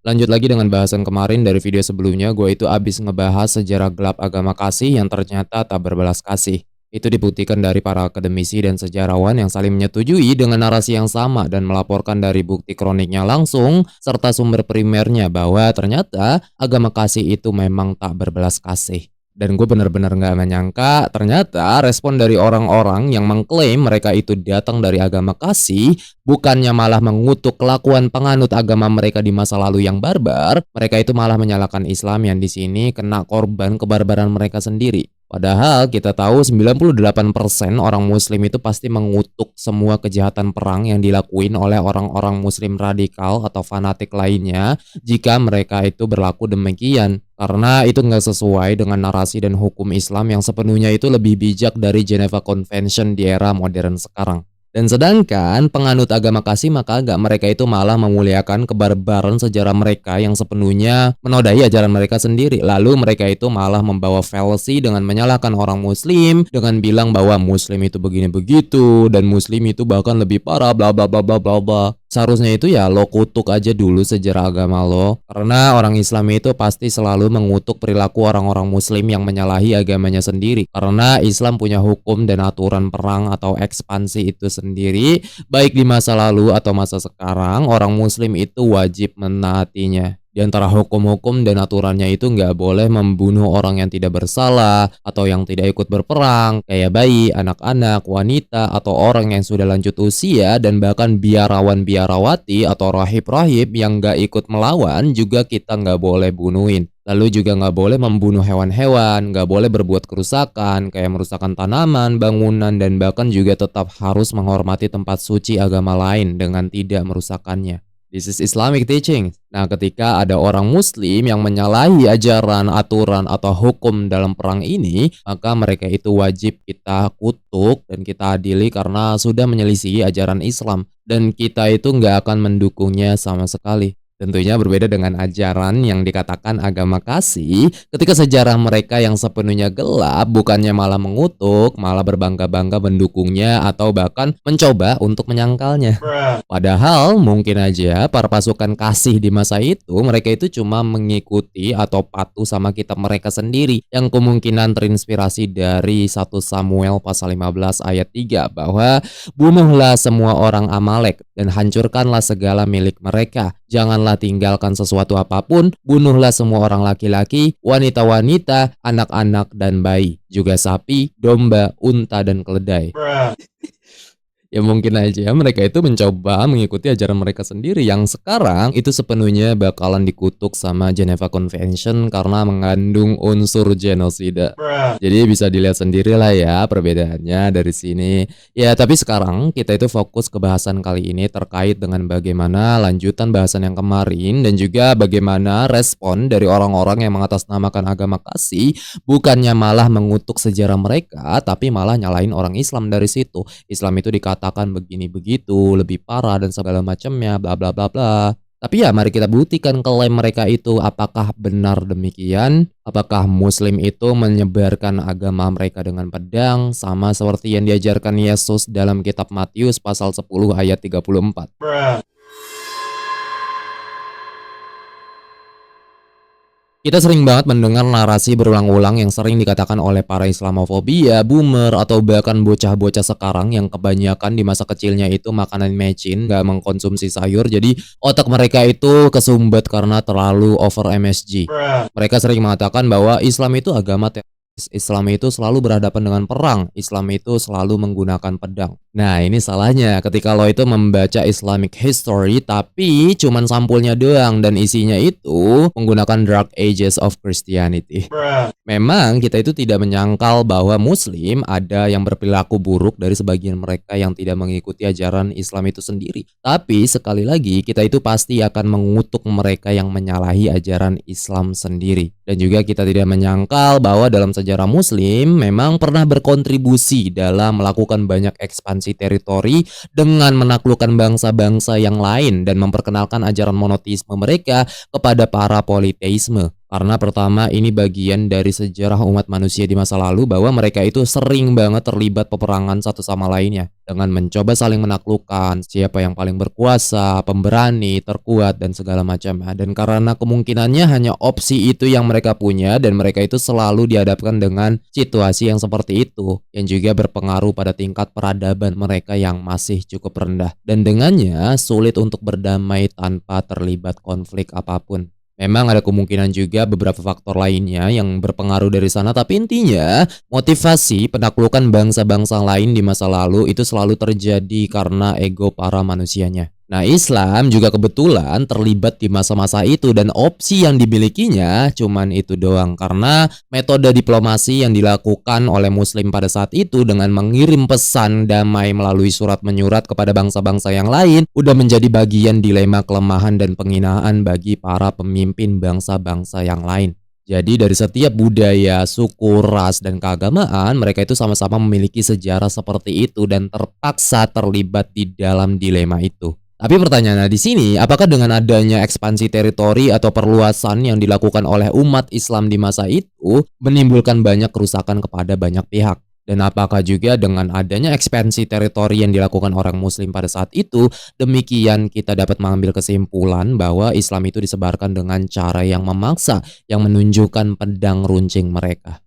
Lanjut lagi dengan bahasan kemarin dari video sebelumnya, gue itu abis ngebahas sejarah gelap agama kasih yang ternyata tak berbelas kasih. Itu dibuktikan dari para akademisi dan sejarawan yang saling menyetujui dengan narasi yang sama dan melaporkan dari bukti kroniknya langsung serta sumber primernya bahwa ternyata agama kasih itu memang tak berbelas kasih. Dan gue benar-benar gak menyangka ternyata respon dari orang-orang yang mengklaim mereka itu datang dari agama kasih bukannya malah mengutuk kelakuan penganut agama mereka di masa lalu yang barbar, mereka itu malah menyalahkan Islam yang di sini kena korban kebarbaran mereka sendiri. Padahal kita tahu 98% orang muslim itu pasti mengutuk semua kejahatan perang yang dilakuin oleh orang-orang muslim radikal atau fanatik lainnya jika mereka itu berlaku demikian. Karena itu nggak sesuai dengan narasi dan hukum Islam yang sepenuhnya itu lebih bijak dari Geneva Convention di era modern sekarang. Dan sedangkan penganut agama kasih maka agak mereka itu malah memuliakan kebarbaran sejarah mereka yang sepenuhnya menodai ajaran mereka sendiri. Lalu mereka itu malah membawa fallacy dengan menyalahkan orang muslim dengan bilang bahwa muslim itu begini begitu dan muslim itu bahkan lebih parah bla bla bla bla bla bla. Seharusnya itu ya lo kutuk aja dulu sejarah agama lo. Karena orang Islam itu pasti selalu mengutuk perilaku orang-orang muslim yang menyalahi agamanya sendiri. Karena Islam punya hukum dan aturan perang atau ekspansi itu sendiri. Baik di masa lalu atau masa sekarang, orang muslim itu wajib menaatinya. Di antara hukum-hukum dan aturannya itu nggak boleh membunuh orang yang tidak bersalah atau yang tidak ikut berperang, kayak bayi, anak-anak, wanita, atau orang yang sudah lanjut usia dan bahkan biarawan-biarawati atau rahib-rahib yang nggak ikut melawan juga kita nggak boleh bunuhin. Lalu juga nggak boleh membunuh hewan-hewan, nggak boleh berbuat kerusakan, kayak merusakkan tanaman, bangunan, dan bahkan juga tetap harus menghormati tempat suci agama lain dengan tidak merusakkannya. This is Islamic teaching. Nah, ketika ada orang muslim yang menyalahi ajaran, aturan, atau hukum dalam perang ini, maka mereka itu wajib kita kutuk dan kita adili karena sudah menyelisihi ajaran Islam. Dan kita itu nggak akan mendukungnya sama sekali. Tentunya berbeda dengan ajaran yang dikatakan agama kasih ketika sejarah mereka yang sepenuhnya gelap bukannya malah mengutuk, malah berbangga-bangga mendukungnya atau bahkan mencoba untuk menyangkalnya. Padahal mungkin aja para pasukan kasih di masa itu mereka itu cuma mengikuti atau patuh sama kitab mereka sendiri yang kemungkinan terinspirasi dari 1 Samuel pasal 15 ayat 3 bahwa bunuhlah semua orang Amalek dan hancurkanlah segala milik mereka. Janganlah tinggalkan sesuatu apapun, bunuhlah semua orang laki-laki, wanita-wanita, anak-anak, dan bayi. Juga sapi, domba, unta, dan keledai. Ya mungkin aja mereka itu mencoba mengikuti ajaran mereka sendiri yang sekarang itu sepenuhnya bakalan dikutuk sama Geneva Convention karena mengandung unsur genosida. Jadi bisa dilihat sendiri lah ya perbedaannya dari sini. Ya tapi sekarang kita itu fokus ke bahasan kali ini terkait dengan bagaimana lanjutan bahasan yang kemarin dan juga bagaimana respon dari orang-orang yang mengatasnamakan agama kasih bukannya malah mengutuk sejarah mereka tapi malah nyalain orang Islam dari situ. Islam itu dikatakan begini begitu, lebih parah dan segala macamnya, bla bla bla bla. Tapi ya mari kita buktikan klaim mereka itu apakah benar demikian? Apakah muslim itu menyebarkan agama mereka dengan pedang sama seperti yang diajarkan Yesus dalam kitab Matius pasal 10 ayat 34? Kita sering banget mendengar narasi berulang-ulang yang sering dikatakan oleh para Islamofobia, boomer, atau bahkan bocah-bocah sekarang yang kebanyakan di masa kecilnya itu makanan mecin, gak mengkonsumsi sayur, jadi otak mereka itu kesumbat karena terlalu over MSG. Mereka sering mengatakan bahwa Islam itu agama Islam itu selalu berhadapan dengan perang, Islam itu selalu menggunakan pedang. Nah ini salahnya ketika lo itu membaca Islamic history tapi cuman sampulnya doang dan isinya itu menggunakan Dark Ages of Christianity. Memang kita itu tidak menyangkal bahwa muslim ada yang berperilaku buruk dari sebagian mereka yang tidak mengikuti ajaran Islam itu sendiri. Tapi sekali lagi kita itu pasti akan mengutuk mereka yang menyalahi ajaran Islam sendiri. Dan juga kita tidak menyangkal bahwa dalam sejarah muslim memang pernah berkontribusi dalam melakukan banyak ekspansi teritori dengan menaklukkan bangsa-bangsa yang lain dan memperkenalkan ajaran monoteisme mereka kepada para politeisme. Karena pertama, ini bagian dari sejarah umat manusia di masa lalu bahwa mereka itu sering banget terlibat peperangan satu sama lainnya dengan mencoba saling menaklukkan siapa yang paling berkuasa, pemberani, terkuat dan segala macam. Dan karena kemungkinannya hanya opsi itu yang mereka punya dan mereka itu selalu dihadapkan dengan situasi yang seperti itu yang juga berpengaruh pada tingkat peradaban mereka yang masih cukup rendah dan dengannya sulit untuk berdamai tanpa terlibat konflik apapun. Memang ada kemungkinan juga beberapa faktor lainnya yang berpengaruh dari sana, tapi intinya motivasi penaklukan bangsa-bangsa lain di masa lalu itu selalu terjadi karena ego para manusianya. Nah, Islam juga kebetulan terlibat di masa-masa itu dan opsi yang dimilikinya cuman itu doang karena metode diplomasi yang dilakukan oleh Muslim pada saat itu dengan mengirim pesan damai melalui surat menyurat kepada bangsa-bangsa yang lain udah menjadi bagian dilema kelemahan dan penghinaan bagi para pemimpin bangsa-bangsa yang lain. Jadi dari setiap budaya, suku, ras, dan keagamaan, mereka itu sama-sama memiliki sejarah seperti itu dan terpaksa terlibat di dalam dilema itu. Tapi pertanyaannya di sini, apakah dengan adanya ekspansi teritori atau perluasan yang dilakukan oleh umat Islam di masa itu menimbulkan banyak kerusakan kepada banyak pihak? Dan apakah juga dengan adanya ekspansi teritori yang dilakukan orang Muslim pada saat itu, demikian kita dapat mengambil kesimpulan bahwa Islam itu disebarkan dengan cara yang memaksa, yang menunjukkan pedang runcing mereka.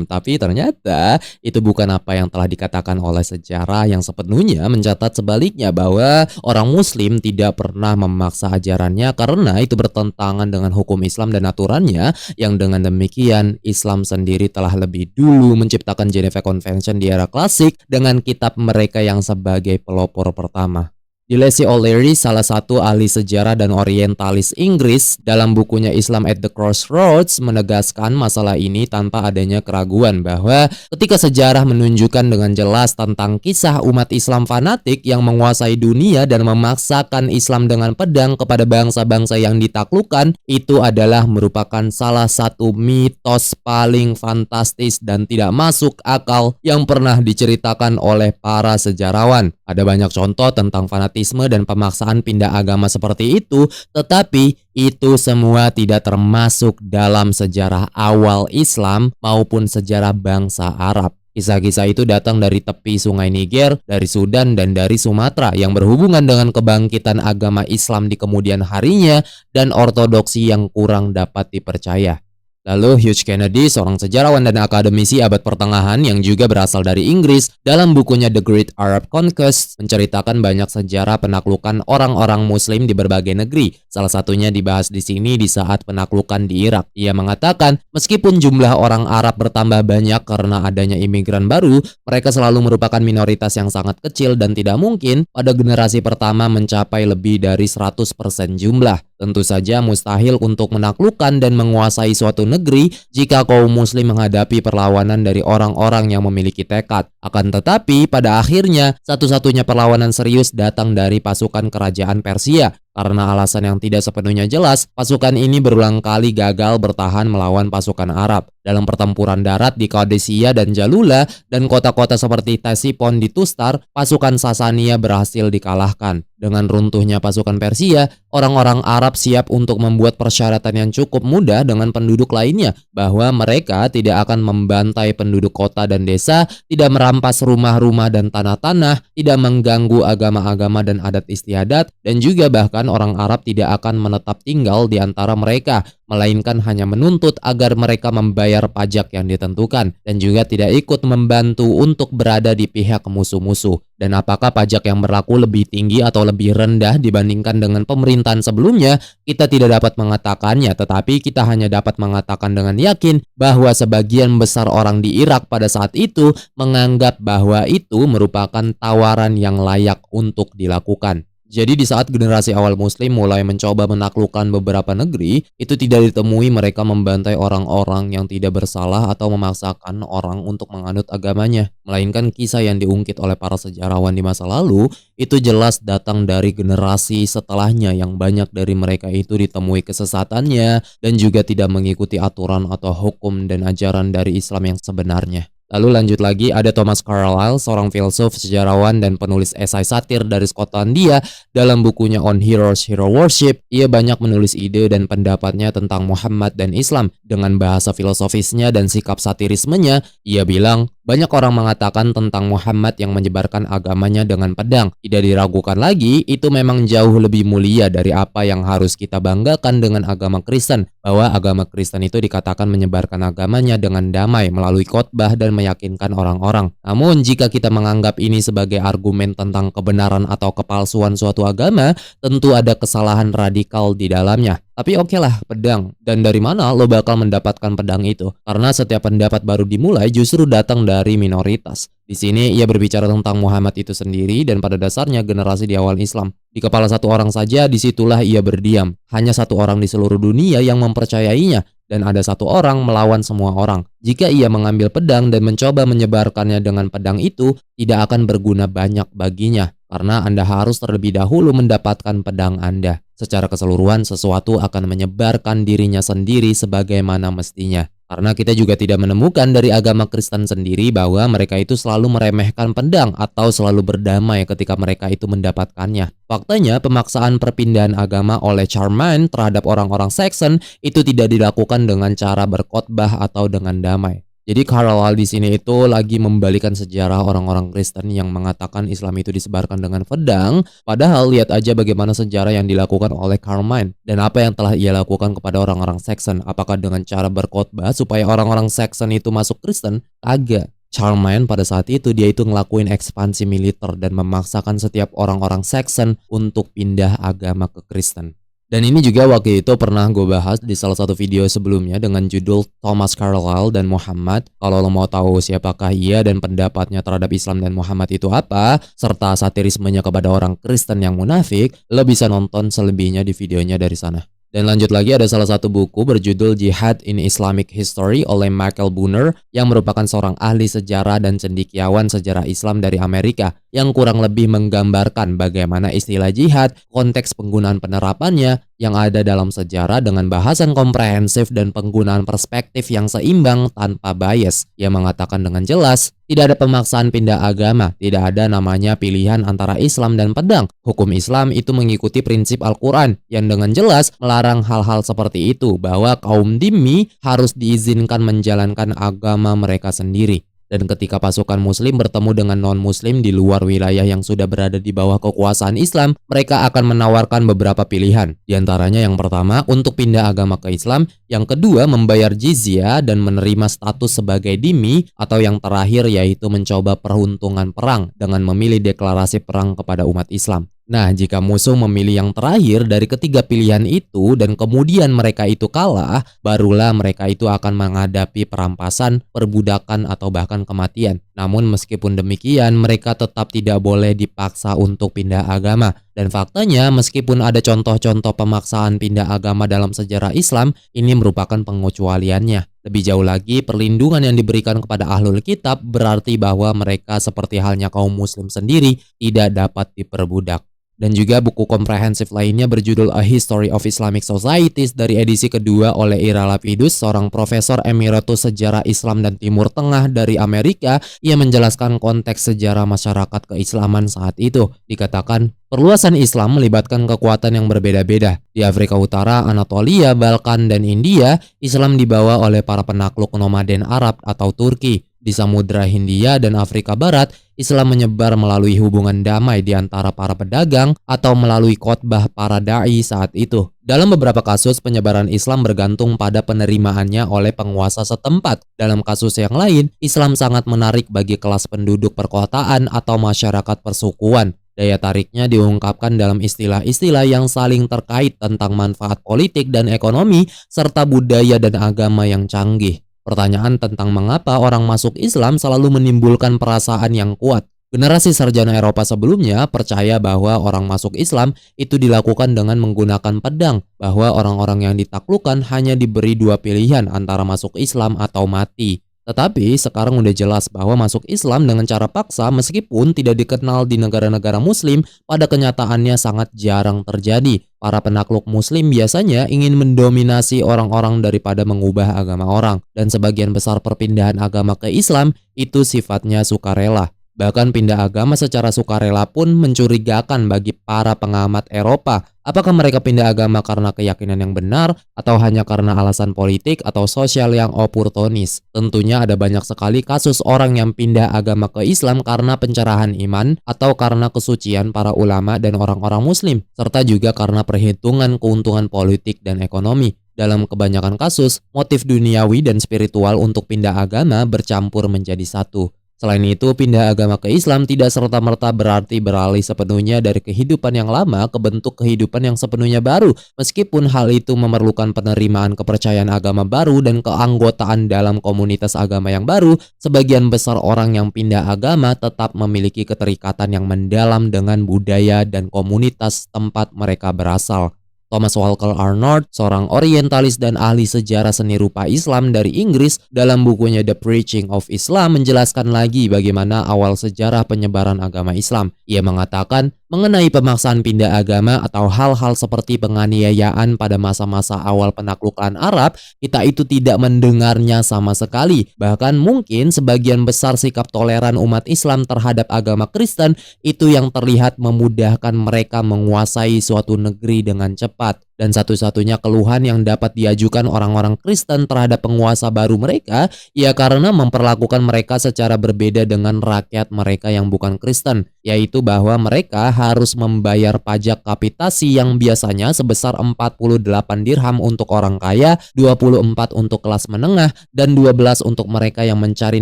Tapi ternyata itu bukan apa yang telah dikatakan oleh sejarah yang sepenuhnya mencatat sebaliknya bahwa orang Muslim tidak pernah memaksa ajarannya karena itu bertentangan dengan hukum Islam dan aturannya yang dengan demikian Islam sendiri telah lebih dulu menciptakan Geneva Convention di era klasik dengan kitab mereka yang sebagai pelopor pertama. Dilesi O'Leary, salah satu ahli sejarah dan orientalis Inggris, dalam bukunya Islam at the Crossroads menegaskan masalah ini tanpa adanya keraguan bahwa ketika sejarah menunjukkan dengan jelas tentang kisah umat Islam fanatik yang menguasai dunia dan memaksakan Islam dengan pedang kepada bangsa-bangsa yang ditaklukkan, itu adalah merupakan salah satu mitos paling fantastis dan tidak masuk akal yang pernah diceritakan oleh para sejarawan. Ada banyak contoh tentang fanatisme dan pemaksaan pindah agama seperti itu, tetapi itu semua tidak termasuk dalam sejarah awal Islam maupun sejarah bangsa Arab. Kisah-kisah itu datang dari tepi sungai Niger, dari Sudan, dan dari Sumatera yang berhubungan dengan kebangkitan agama Islam di kemudian harinya dan ortodoksi yang kurang dapat dipercaya. Lalu Hugh Kennedy, seorang sejarawan dan akademisi abad pertengahan yang juga berasal dari Inggris, dalam bukunya The Great Arab Conquest menceritakan banyak sejarah penaklukan orang-orang Muslim di berbagai negeri. Salah satunya dibahas di sini di saat penaklukan di Irak. Ia mengatakan, meskipun jumlah orang Arab bertambah banyak karena adanya imigran baru, mereka selalu merupakan minoritas yang sangat kecil dan tidak mungkin pada generasi pertama mencapai lebih dari 100% jumlah. Tentu saja mustahil untuk menaklukkan dan menguasai suatu negeri jika kaum muslim menghadapi perlawanan dari orang-orang yang memiliki tekad. Akan tetapi pada akhirnya satu-satunya perlawanan serius datang dari pasukan kerajaan Persia. Karena alasan yang tidak sepenuhnya jelas, pasukan ini berulang kali gagal bertahan melawan pasukan Arab. Dalam pertempuran darat di Qadisiyah dan Jalula dan kota-kota seperti Ctesiphon di Tustar, pasukan Sasania berhasil dikalahkan. Dengan runtuhnya pasukan Persia, orang-orang Arab siap untuk membuat persyaratan yang cukup mudah dengan penduduk lainnya, bahwa mereka tidak akan membantai penduduk kota dan desa, tidak merampas rumah-rumah dan tanah-tanah, tidak mengganggu agama-agama dan adat istiadat, dan juga bahkan orang Arab tidak akan menetap tinggal di antara mereka, melainkan hanya menuntut agar mereka membayar pajak yang ditentukan dan juga tidak ikut membantu untuk berada di pihak musuh-musuh. Dan apakah pajak yang berlaku lebih tinggi atau lebih rendah dibandingkan dengan pemerintahan sebelumnya, kita tidak dapat mengatakannya, tetapi kita hanya dapat mengatakan dengan yakin bahwa sebagian besar orang di Irak pada saat itu menganggap bahwa itu merupakan tawaran yang layak untuk dilakukan. Jadi di saat generasi awal muslim mulai mencoba menaklukkan beberapa negeri, itu tidak ditemui mereka membantai orang-orang yang tidak bersalah atau memaksakan orang untuk menganut agamanya. Melainkan kisah yang diungkit oleh para sejarawan di masa lalu, itu jelas datang dari generasi setelahnya yang banyak dari mereka itu ditemui kesesatannya dan juga tidak mengikuti aturan atau hukum dan ajaran dari Islam yang sebenarnya. Lalu lanjut lagi ada Thomas Carlyle, seorang filsuf, sejarawan, dan penulis esai satir dari Skotlandia. Dalam bukunya On Heroes, Hero Worship, ia banyak menulis ide dan pendapatnya tentang Muhammad dan Islam. Dengan bahasa filosofisnya dan sikap satirismenya, ia bilang, banyak orang mengatakan tentang Muhammad yang menyebarkan agamanya dengan pedang. Tidak diragukan lagi, itu memang jauh lebih mulia dari apa yang harus kita banggakan dengan agama Kristen. Bahwa agama Kristen itu dikatakan menyebarkan agamanya dengan damai melalui khotbah dan meyakinkan orang-orang. Namun jika kita menganggap ini sebagai argumen tentang kebenaran atau kepalsuan suatu agama, tentu ada kesalahan radikal di dalamnya. Tapi oke lah, pedang. Dan dari mana lo bakal mendapatkan pedang itu? Karena setiap pendapat baru dimulai justru datang dari minoritas. Di sini ia berbicara tentang Muhammad itu sendiri dan pada dasarnya generasi di awal Islam. Di kepala satu orang saja, disitulah ia berdiam. Hanya satu orang di seluruh dunia yang mempercayainya. Dan ada satu orang melawan semua orang. Jika ia mengambil pedang dan mencoba menyebarkannya dengan pedang itu, tidak akan berguna banyak baginya. Karena Anda harus terlebih dahulu mendapatkan pedang Anda. Secara keseluruhan, sesuatu akan menyebarkan dirinya sendiri sebagaimana mestinya. Karena kita juga tidak menemukan dari agama Kristen sendiri bahwa mereka itu selalu meremehkan pedang atau selalu berdamai ketika mereka itu mendapatkannya. Faktanya, pemaksaan perpindahan agama oleh Charlemagne terhadap orang-orang Saxon itu tidak dilakukan dengan cara berkhotbah atau dengan damai. Jadi Carlyle di sini itu lagi membalikan sejarah orang-orang Kristen yang mengatakan Islam itu disebarkan dengan pedang, padahal lihat aja bagaimana sejarah yang dilakukan oleh Charlemagne dan apa yang telah ia lakukan kepada orang-orang Saxon. Apakah dengan cara berkhotbah supaya orang-orang Saxon itu masuk Kristen? Agak. Charlemagne pada saat itu dia itu ngelakuin ekspansi militer dan memaksakan setiap orang-orang Saxon untuk pindah agama ke Kristen. Dan ini juga waktu itu pernah gue bahas di salah satu video sebelumnya dengan judul Thomas Carlyle dan Muhammad. Kalau lo mau tahu siapakah ia dan pendapatnya terhadap Islam dan Muhammad itu apa, serta satirismenya kepada orang Kristen yang munafik, lo bisa nonton selebihnya di videonya dari sana. Dan lanjut lagi ada salah satu buku berjudul Jihad in Islamic History oleh Michael Bunner yang merupakan seorang ahli sejarah dan cendekiawan sejarah Islam dari Amerika yang kurang lebih menggambarkan bagaimana istilah jihad, konteks penggunaan penerapannya yang ada dalam sejarah dengan bahasan komprehensif dan penggunaan perspektif yang seimbang tanpa bias. Ia mengatakan dengan jelas, tidak ada pemaksaan pindah agama, tidak ada namanya pilihan antara Islam dan pedang. Hukum Islam itu mengikuti prinsip Al-Quran yang dengan jelas melarang hal-hal seperti itu, bahwa kaum dhimmi harus diizinkan menjalankan agama mereka sendiri. Dan ketika pasukan muslim bertemu dengan non-muslim di luar wilayah yang sudah berada di bawah kekuasaan Islam, mereka akan menawarkan beberapa pilihan. Di antaranya yang pertama, untuk pindah agama ke Islam, yang kedua, membayar jizya dan menerima status sebagai dhimmi, atau yang terakhir yaitu mencoba peruntungan perang dengan memilih deklarasi perang kepada umat Islam. Nah, jika musuh memilih yang terakhir dari ketiga pilihan itu dan kemudian mereka itu kalah, barulah mereka itu akan menghadapi perampasan, perbudakan, atau bahkan kematian. Namun meskipun demikian, mereka tetap tidak boleh dipaksa untuk pindah agama. Dan faktanya, meskipun ada contoh-contoh pemaksaan pindah agama dalam sejarah Islam, ini merupakan pengecualiannya. Lebih jauh lagi, perlindungan yang diberikan kepada ahlul kitab berarti bahwa mereka seperti halnya kaum muslim sendiri tidak dapat diperbudak. Dan juga buku komprehensif lainnya berjudul A History of Islamic Societies dari edisi kedua oleh Ira Lapidus, seorang profesor emeritus sejarah Islam dan Timur Tengah dari Amerika. Ia menjelaskan konteks sejarah masyarakat keislaman saat itu. Dikatakan, perluasan Islam melibatkan kekuatan yang berbeda-beda. Di Afrika Utara, Anatolia, Balkan, dan India, Islam dibawa oleh para penakluk nomaden Arab atau Turki. Di Samudra Hindia dan Afrika Barat, Islam menyebar melalui hubungan damai di antara para pedagang atau melalui khotbah para da'i saat itu. Dalam beberapa kasus, penyebaran Islam bergantung pada penerimaannya oleh penguasa setempat. Dalam kasus yang lain, Islam sangat menarik bagi kelas penduduk perkotaan atau masyarakat persukuan. Daya tariknya diungkapkan dalam istilah-istilah yang saling terkait tentang manfaat politik dan ekonomi, serta budaya dan agama yang canggih. Pertanyaan tentang mengapa orang masuk Islam selalu menimbulkan perasaan yang kuat. Generasi sarjana Eropa sebelumnya percaya bahwa orang masuk Islam itu dilakukan dengan menggunakan pedang, bahwa orang-orang yang ditaklukkan hanya diberi dua pilihan antara masuk Islam atau mati. Tetapi sekarang udah jelas bahwa masuk Islam dengan cara paksa meskipun tidak dikenal di negara-negara muslim, pada kenyataannya sangat jarang terjadi. Para penakluk muslim biasanya ingin mendominasi orang-orang daripada mengubah agama orang. Dan sebagian besar perpindahan agama ke Islam itu sifatnya sukarela. Bahkan pindah agama secara sukarela pun mencurigakan bagi para pengamat Eropa. Apakah mereka pindah agama karena keyakinan yang benar atau hanya karena alasan politik atau sosial yang oportunis? Tentunya ada banyak sekali kasus orang yang pindah agama ke Islam karena pencerahan iman atau karena kesucian para ulama dan orang-orang muslim, serta juga karena perhitungan keuntungan politik dan ekonomi. Dalam kebanyakan kasus, motif duniawi dan spiritual untuk pindah agama bercampur menjadi satu. Selain itu, pindah agama ke Islam tidak serta-merta berarti beralih sepenuhnya dari kehidupan yang lama ke bentuk kehidupan yang sepenuhnya baru. Meskipun hal itu memerlukan penerimaan kepercayaan agama baru dan keanggotaan dalam komunitas agama yang baru, sebagian besar orang yang pindah agama tetap memiliki keterikatan yang mendalam dengan budaya dan komunitas tempat mereka berasal. Thomas Walker Arnold, seorang orientalis dan ahli sejarah seni rupa Islam dari Inggris, dalam bukunya The Preaching of Islam menjelaskan lagi bagaimana awal sejarah penyebaran agama Islam. Ia mengatakan, mengenai pemaksaan pindah agama atau hal-hal seperti penganiayaan pada masa-masa awal penaklukan Arab, kita itu tidak mendengarnya sama sekali. Bahkan mungkin sebagian besar sikap toleran umat Islam terhadap agama Kristen itu yang terlihat memudahkan mereka menguasai suatu negeri dengan cepat. Dan satu-satunya keluhan yang dapat diajukan orang-orang Kristen terhadap penguasa baru mereka, ya karena memperlakukan mereka secara berbeda dengan rakyat mereka yang bukan Kristen, yaitu bahwa mereka harus membayar pajak kapitasi yang biasanya sebesar 48 dirham untuk orang kaya, 24 untuk kelas menengah, dan 12 untuk mereka yang mencari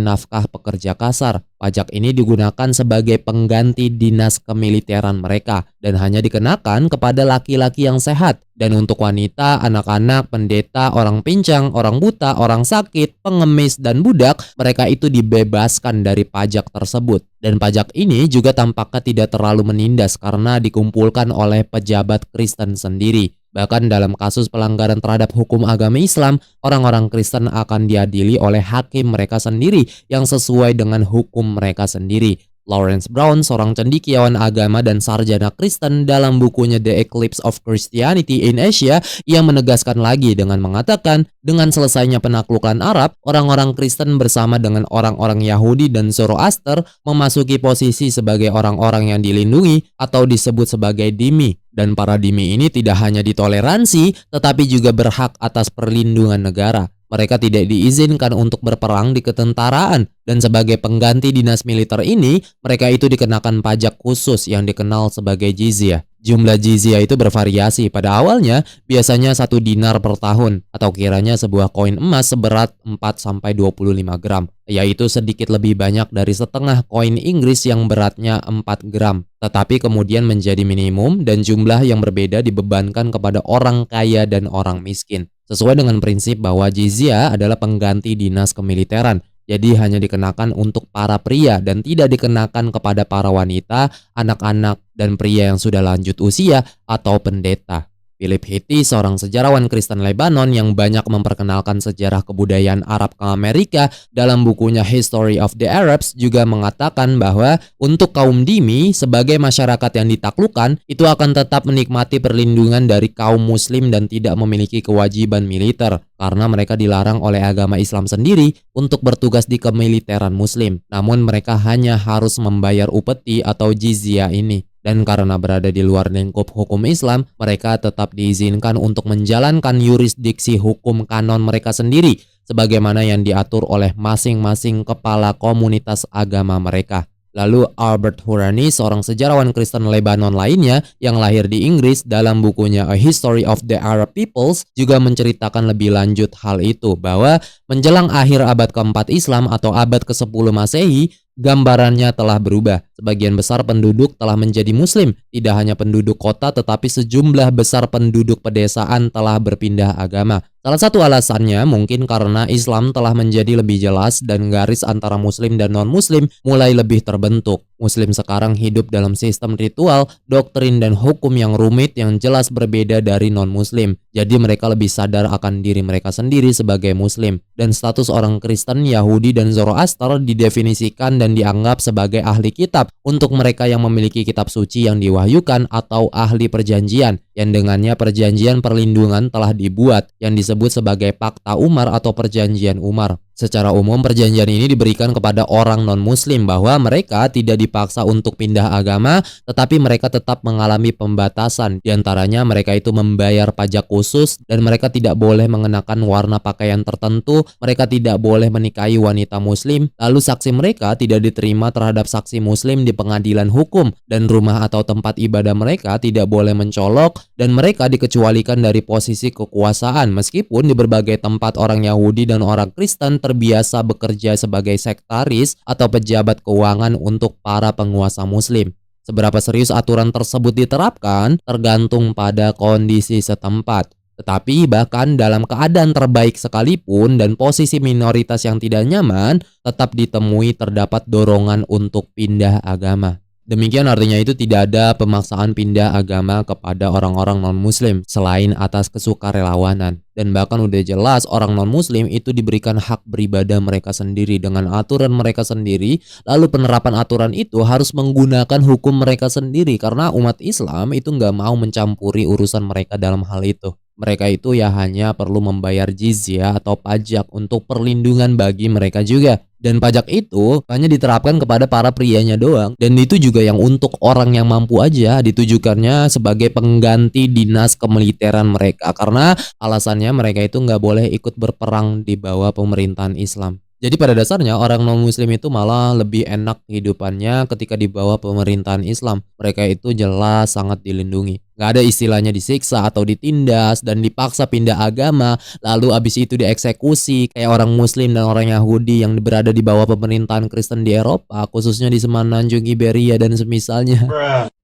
nafkah pekerja kasar. Pajak ini digunakan sebagai pengganti dinas kemiliteran mereka dan hanya dikenakan kepada laki-laki yang sehat. Dan untuk wanita, anak-anak, pendeta, orang pincang, orang buta, orang sakit, pengemis, dan budak, mereka itu dibebaskan dari pajak tersebut. Dan pajak ini juga tampaknya tidak terlalu menindas karena dikumpulkan oleh pejabat Kristen sendiri. Bahkan dalam kasus pelanggaran terhadap hukum agama Islam, orang-orang Kristen akan diadili oleh hakim mereka sendiri yang sesuai dengan hukum mereka sendiri. Lawrence Brown, seorang cendekiawan agama dan sarjana Kristen, dalam bukunya The Eclipse of Christianity in Asia, yang menegaskan lagi dengan mengatakan, dengan selesainya penaklukan Arab, orang-orang Kristen bersama dengan orang-orang Yahudi dan Zoroaster memasuki posisi sebagai orang-orang yang dilindungi atau disebut sebagai dhimmi. Dan para dhimmi ini tidak hanya ditoleransi, tetapi juga berhak atas perlindungan negara. Mereka tidak diizinkan untuk berperang di ketentaraan, dan sebagai pengganti dinas militer ini, mereka itu dikenakan pajak khusus yang dikenal sebagai jizyah. Jumlah jizyah itu bervariasi. Pada awalnya, biasanya 1 dinar per tahun, atau kiranya sebuah koin emas seberat 4-25 gram, yaitu sedikit lebih banyak dari setengah koin Inggris yang beratnya 4 gram. Tetapi kemudian menjadi minimum dan jumlah yang berbeda dibebankan kepada orang kaya dan orang miskin. Sesuai dengan prinsip bahwa jizyah adalah pengganti dinas kemiliteran, jadi hanya dikenakan untuk para pria dan tidak dikenakan kepada para wanita, anak-anak, dan pria yang sudah lanjut usia atau pendeta. Philip Hitti, seorang sejarawan Kristen Lebanon yang banyak memperkenalkan sejarah kebudayaan Arab ke Amerika, dalam bukunya History of the Arabs juga mengatakan bahwa untuk kaum dhimmi sebagai masyarakat yang ditaklukkan itu akan tetap menikmati perlindungan dari kaum muslim dan tidak memiliki kewajiban militer karena mereka dilarang oleh agama Islam sendiri untuk bertugas di kemiliteran muslim. Namun mereka hanya harus membayar upeti atau jizyah ini. Dan karena berada di luar lingkup hukum Islam, mereka tetap diizinkan untuk menjalankan yurisdiksi hukum kanon mereka sendiri, sebagaimana yang diatur oleh masing-masing kepala komunitas agama mereka. Lalu Albert Hourani, seorang sejarawan Kristen Lebanon lainnya yang lahir di Inggris, dalam bukunya A History of the Arab Peoples juga menceritakan lebih lanjut hal itu, bahwa menjelang akhir abad ke-4 Islam atau abad ke-10 Masehi, gambarannya telah berubah. Sebagian besar penduduk telah menjadi muslim. Tidak hanya penduduk kota tetapi sejumlah besar penduduk pedesaan telah berpindah agama. Salah satu alasannya mungkin karena Islam telah menjadi lebih jelas dan garis antara muslim dan non-muslim mulai lebih terbentuk. Muslim sekarang hidup dalam sistem ritual, doktrin, dan hukum yang rumit yang jelas berbeda dari non-Muslim. Jadi mereka lebih sadar akan diri mereka sendiri sebagai Muslim. Dan status orang Kristen, Yahudi, dan Zoroaster didefinisikan dan dianggap sebagai ahli kitab untuk mereka yang memiliki kitab suci yang diwahyukan atau ahli perjanjian, yang dengannya perjanjian perlindungan telah dibuat, yang disebut sebagai Pakta Umar atau Perjanjian Umar. Secara umum, perjanjian ini diberikan kepada orang non-Muslim bahwa mereka tidak dipaksa untuk pindah agama, tetapi mereka tetap mengalami pembatasan. Di antaranya mereka itu membayar pajak khusus dan mereka tidak boleh mengenakan warna pakaian tertentu, mereka tidak boleh menikahi wanita Muslim, lalu saksi mereka tidak diterima terhadap saksi Muslim di pengadilan hukum, dan rumah atau tempat ibadah mereka tidak boleh mencolok, dan mereka dikecualikan dari posisi kekuasaan meskipun di berbagai tempat orang Yahudi dan orang Kristen terbiasa bekerja sebagai sekretaris atau pejabat keuangan untuk para penguasa Muslim. Seberapa serius aturan tersebut diterapkan tergantung pada kondisi setempat. Tetapi bahkan dalam keadaan terbaik sekalipun dan posisi minoritas yang tidak nyaman, tetap ditemui terdapat dorongan untuk pindah agama. Demikian artinya itu tidak ada pemaksaan pindah agama kepada orang-orang non-Muslim selain atas kesukarelawanan. Dan bahkan udah jelas orang non-Muslim itu diberikan hak beribadah mereka sendiri dengan aturan mereka sendiri. Lalu penerapan aturan itu harus menggunakan hukum mereka sendiri karena umat Islam itu nggak mau mencampuri urusan mereka dalam hal itu. Mereka itu ya hanya perlu membayar jizyah atau pajak untuk perlindungan bagi mereka juga. Dan pajak itu hanya diterapkan kepada para prianya doang. Dan itu juga yang untuk orang yang mampu aja, ditujukannya sebagai pengganti dinas kemiliteran mereka. Karena alasannya mereka itu nggak boleh ikut berperang di bawah pemerintahan Islam. Jadi pada dasarnya orang non-Muslim itu malah lebih enak kehidupannya ketika di bawah pemerintahan Islam. Mereka itu jelas sangat dilindungi. Gak ada istilahnya disiksa atau ditindas dan dipaksa pindah agama, lalu abis itu dieksekusi kayak orang Muslim dan orang Yahudi yang berada di bawah pemerintahan Kristen di Eropa, khususnya di Semenanjung Iberia dan semisalnya.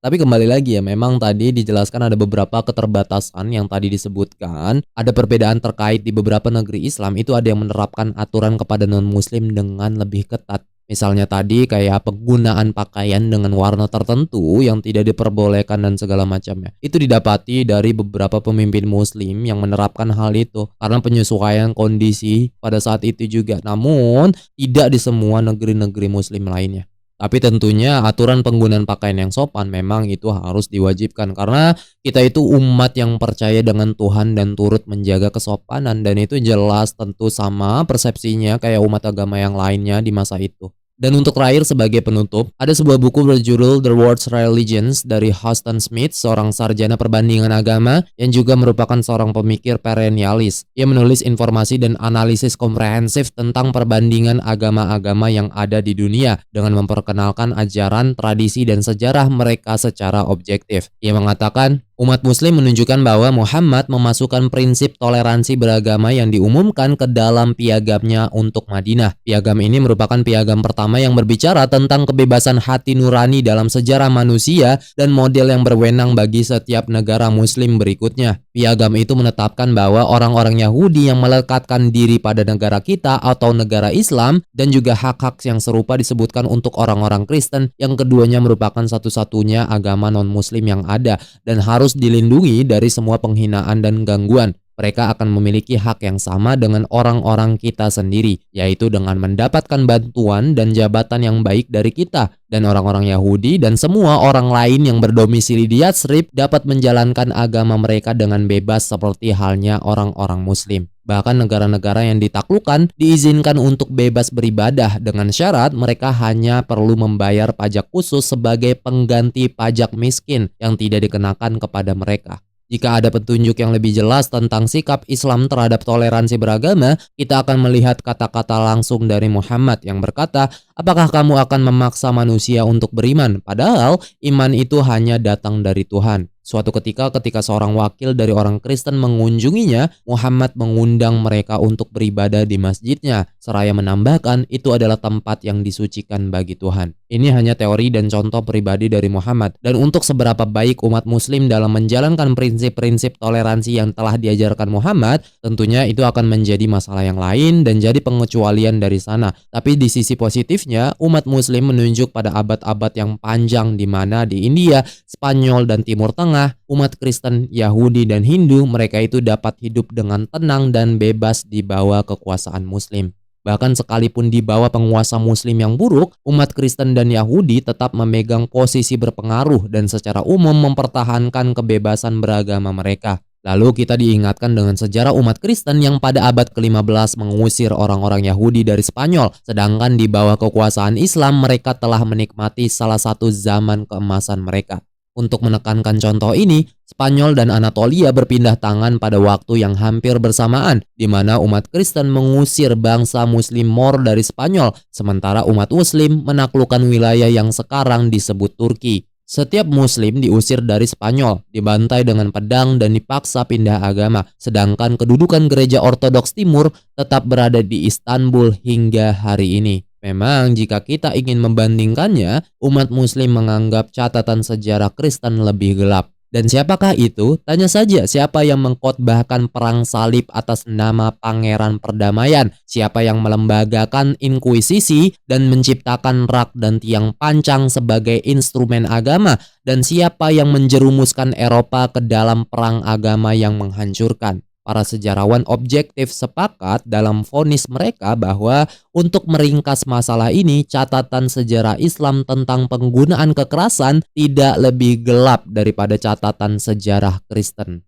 Tapi kembali lagi ya, memang tadi dijelaskan ada beberapa keterbatasan yang tadi disebutkan. Ada perbedaan terkait di beberapa negeri Islam, itu ada yang menerapkan aturan kepada non-Muslim dengan lebih ketat. Misalnya tadi kayak penggunaan pakaian dengan warna tertentu yang tidak diperbolehkan dan segala macamnya. Itu didapati dari beberapa pemimpin Muslim yang menerapkan hal itu karena penyesuaian kondisi pada saat itu juga. Namun tidak di semua negeri-negeri Muslim lainnya. Tapi tentunya aturan penggunaan pakaian yang sopan memang itu harus diwajibkan karena kita itu umat yang percaya dengan Tuhan dan turut menjaga kesopanan, dan itu jelas tentu sama persepsinya kayak umat agama yang lainnya di masa itu. Dan untuk terakhir sebagai penutup, ada sebuah buku berjudul The World's Religions dari Huston Smith, seorang sarjana perbandingan agama yang juga merupakan seorang pemikir perennialis. Ia menulis informasi dan analisis komprehensif tentang perbandingan agama-agama yang ada di dunia dengan memperkenalkan ajaran, tradisi, dan sejarah mereka secara objektif. Ia mengatakan, umat Muslim menunjukkan bahwa Muhammad memasukkan prinsip toleransi beragama yang diumumkan ke dalam piagamnya untuk Madinah. Piagam ini merupakan piagam pertama yang berbicara tentang kebebasan hati nurani dalam sejarah manusia dan model yang berwenang bagi setiap negara Muslim berikutnya. Piagam itu menetapkan bahwa orang-orang Yahudi yang melekatkan diri pada negara kita atau negara Islam, dan juga hak-hak yang serupa disebutkan untuk orang-orang Kristen, yang keduanya merupakan satu-satunya agama non-Muslim yang ada dan harus dilindungi dari semua penghinaan dan gangguan. Mereka akan memiliki hak yang sama dengan orang-orang kita sendiri, yaitu dengan mendapatkan bantuan dan jabatan yang baik dari kita. Dan orang-orang Yahudi dan semua orang lain yang berdomisili di Yatsrib dapat menjalankan agama mereka dengan bebas seperti halnya orang-orang Muslim. Bahkan negara-negara yang ditaklukkan diizinkan untuk bebas beribadah dengan syarat mereka hanya perlu membayar pajak khusus sebagai pengganti pajak miskin yang tidak dikenakan kepada mereka. Jika ada petunjuk yang lebih jelas tentang sikap Islam terhadap toleransi beragama, kita akan melihat kata-kata langsung dari Muhammad yang berkata, "Apakah kamu akan memaksa manusia untuk beriman? Padahal iman itu hanya datang dari Tuhan." Suatu ketika seorang wakil dari orang Kristen mengunjunginya, Muhammad mengundang mereka untuk beribadah di masjidnya, seraya menambahkan itu adalah tempat yang disucikan bagi Tuhan. Ini hanya teori dan contoh pribadi dari Muhammad. Dan untuk seberapa baik umat muslim dalam menjalankan prinsip-prinsip toleransi yang telah diajarkan Muhammad, tentunya itu akan menjadi masalah yang lain dan jadi pengecualian dari sana. Tapi di sisi positifnya, umat muslim menunjuk pada abad-abad yang panjang di mana di India, Spanyol, dan Timur Tengah, umat Kristen, Yahudi, dan Hindu, mereka itu dapat hidup dengan tenang dan bebas di bawah kekuasaan Muslim. Bahkan sekalipun di bawah penguasa Muslim yang buruk, umat Kristen dan Yahudi tetap memegang posisi berpengaruh dan secara umum mempertahankan kebebasan beragama mereka. Lalu kita diingatkan dengan sejarah umat Kristen yang pada abad ke-15 mengusir orang-orang Yahudi dari Spanyol, sedangkan di bawah kekuasaan Islam mereka telah menikmati salah satu zaman keemasan mereka. Untuk menekankan contoh ini, Spanyol dan Anatolia berpindah tangan pada waktu yang hampir bersamaan, di mana umat Kristen mengusir bangsa Muslim Moor dari Spanyol, sementara umat Muslim menaklukkan wilayah yang sekarang disebut Turki. Setiap Muslim diusir dari Spanyol, dibantai dengan pedang dan dipaksa pindah agama, sedangkan kedudukan gereja Ortodoks Timur tetap berada di Istanbul hingga hari ini. Memang jika kita ingin membandingkannya, umat muslim menganggap catatan sejarah Kristen lebih gelap. Dan siapakah itu? Tanya saja siapa yang mengkhotbahkan perang salib atas nama Pangeran Perdamaian, siapa yang melembagakan inkuisisi dan menciptakan rak dan tiang pancang sebagai instrumen agama, dan siapa yang menjerumuskan Eropa ke dalam perang agama yang menghancurkan. Para sejarawan objektif sepakat dalam vonis mereka bahwa untuk meringkas masalah ini, catatan sejarah Islam tentang penggunaan kekerasan tidak lebih gelap daripada catatan sejarah Kristen.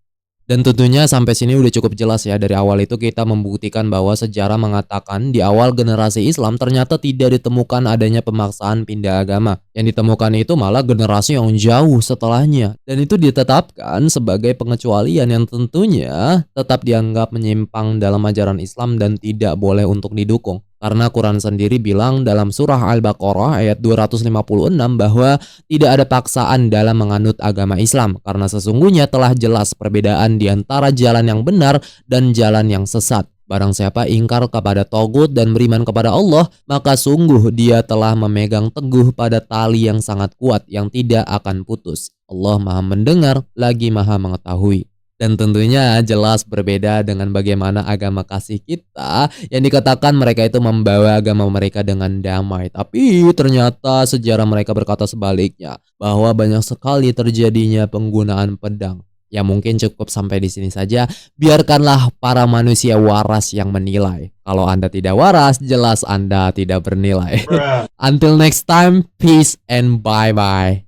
Dan tentunya sampai sini udah cukup jelas ya, dari awal itu kita membuktikan bahwa sejarah mengatakan di awal generasi Islam ternyata tidak ditemukan adanya pemaksaan pindah agama. Yang ditemukan itu malah generasi yang jauh setelahnya. Dan itu ditetapkan sebagai pengecualian yang tentunya tetap dianggap menyimpang dalam ajaran Islam dan tidak boleh untuk didukung. Karena Quran sendiri bilang dalam surah Al-Baqarah ayat 256 bahwa tidak ada paksaan dalam menganut agama Islam, karena sesungguhnya telah jelas perbedaan di antara jalan yang benar dan jalan yang sesat. Barang siapa ingkar kepada Togut dan beriman kepada Allah, maka sungguh dia telah memegang teguh pada tali yang sangat kuat yang tidak akan putus. Allah Maha Mendengar lagi Maha Mengetahui. Dan tentunya jelas berbeda dengan bagaimana agama kasih kita yang dikatakan mereka itu membawa agama mereka dengan damai. Tapi ternyata sejarah mereka berkata sebaliknya, bahwa banyak sekali terjadinya penggunaan pedang. Ya mungkin cukup sampai di sini saja. Biarkanlah para manusia waras yang menilai. Kalau Anda tidak waras, jelas Anda tidak bernilai. Until next time, peace and bye-bye.